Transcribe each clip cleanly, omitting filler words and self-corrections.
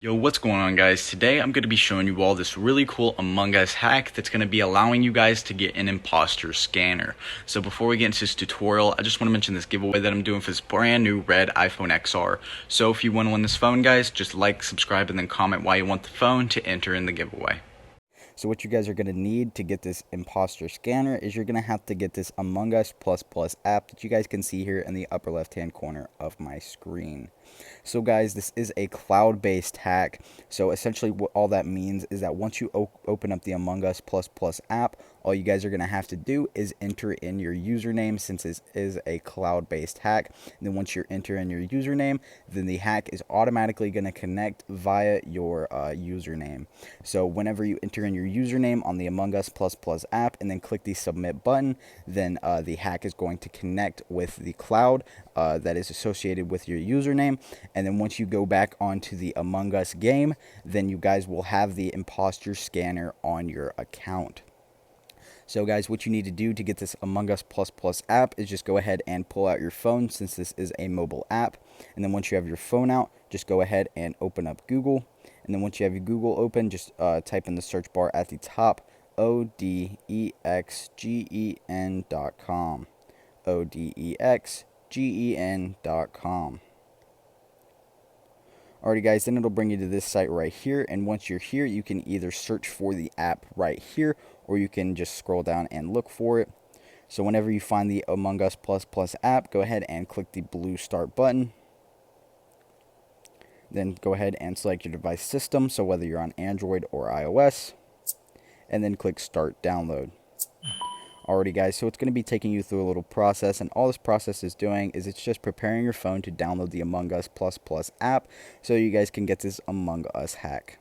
Yo, what's going on, guys? Today I'm going to be showing you all this really cool Among Us hack that's going to be allowing you guys to get an imposter scanner. So before we get into this tutorial, I just want to mention this giveaway that I'm doing for this brand new red iPhone XR. So if you want to win this phone, guys, just like, subscribe, and then comment why you want the phone to enter in the giveaway. So what you guys are going to need to get this imposter scanner is you're going to have to get this Among Us app that you guys can see here in the upper left hand corner of my screen. So guys, this is a cloud-based hack. So essentially what all that means is that once you open up the Among Us app, all you guys are going to have to do is enter in your username, since this is a cloud-based hack. And then once you enter in your username, then the hack is automatically going to connect via your username. So whenever you enter in your username on the Among Us app and then click the submit button, then the hack is going to connect with the cloud that is associated with your username. And then once you go back onto the Among Us game, then you guys will have the imposter scanner on your account. So guys, what you need to do to get this Among Us app is just go ahead and pull out your phone, since this is a mobile app. And then once you have your phone out, just go ahead and open up Google. And then once you have your Google open, just type in the search bar at the top odexgen.com. odexgen.com. Alrighty guys, then it'll bring you to this site right here, and once you're here, you can either search for the app right here, or you can just scroll down and look for it. So whenever you find the Among Us app, go ahead and click the blue start button. Then go ahead and select your device system, so whether you're on Android or iOS, and then click start download. Alrighty guys, so it's going to be taking you through a little process, and all this process is doing is it's just preparing your phone to download the Among Us app so you guys can get this Among Us hack.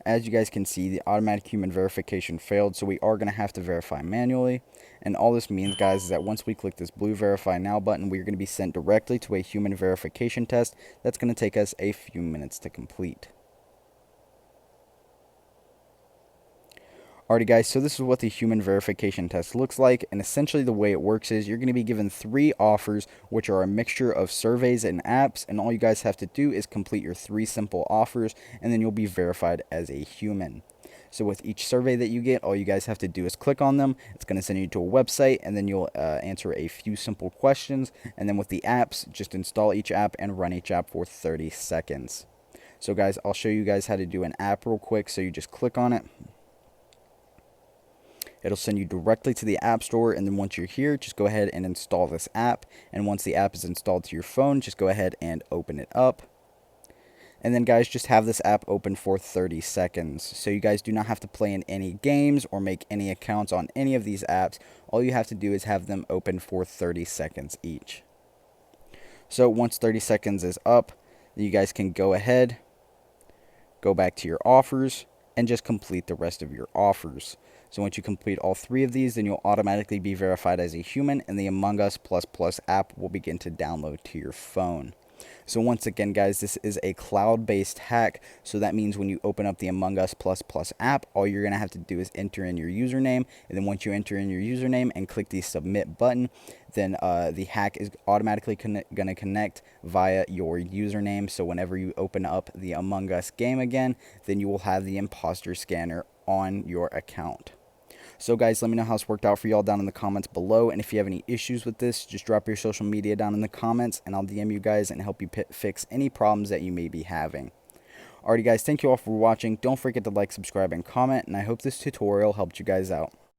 As you guys can see, the automatic human verification failed, so we are going to have to verify manually. And all this means, guys, is that once we click this blue verify now button, we're going to be sent directly to a human verification test that's going to take us a few minutes to complete. Alrighty guys, so this is what the human verification test looks like, and essentially the way it works is you're going to be given 3 offers, which are a mixture of surveys and apps, and all you guys have to do is complete your 3 simple offers, and then you'll be verified as a human. So with each survey that you get, all you guys have to do is click on them. It's going to send you to a website, and then you'll answer a few simple questions, and then with the apps, just install each app and run each app for 30 seconds. So guys, I'll show you guys how to do an app real quick. So you just click on it. It'll send you directly to the App Store, and then once you're here, just go ahead and install this app. And once the app is installed to your phone, just go ahead and open it up. And then guys, just have this app open for 30 seconds. So you guys do not have to play in any games or make any accounts on any of these apps. All you have to do is have them open for 30 seconds each. So once 30 seconds is up, you guys can go ahead, go back to your offers, and just complete the rest of your offers. So once you complete all 3 of these, then you'll automatically be verified as a human, and the Among Us app will begin to download to your phone. So once again, guys, this is a cloud-based hack. So that means when you open up the Among Us app, all you're going to have to do is enter in your username. And then once you enter in your username and click the submit button, then the hack is automatically going to connect via your username. So whenever you open up the Among Us game again, then you will have the imposter scanner on your account. So guys, let me know how this worked out for y'all down in the comments below, and if you have any issues with this, just drop your social media down in the comments, and I'll DM you guys and help you fix any problems that you may be having. Alrighty guys, thank you all for watching. Don't forget to like, subscribe, and comment, and I hope this tutorial helped you guys out.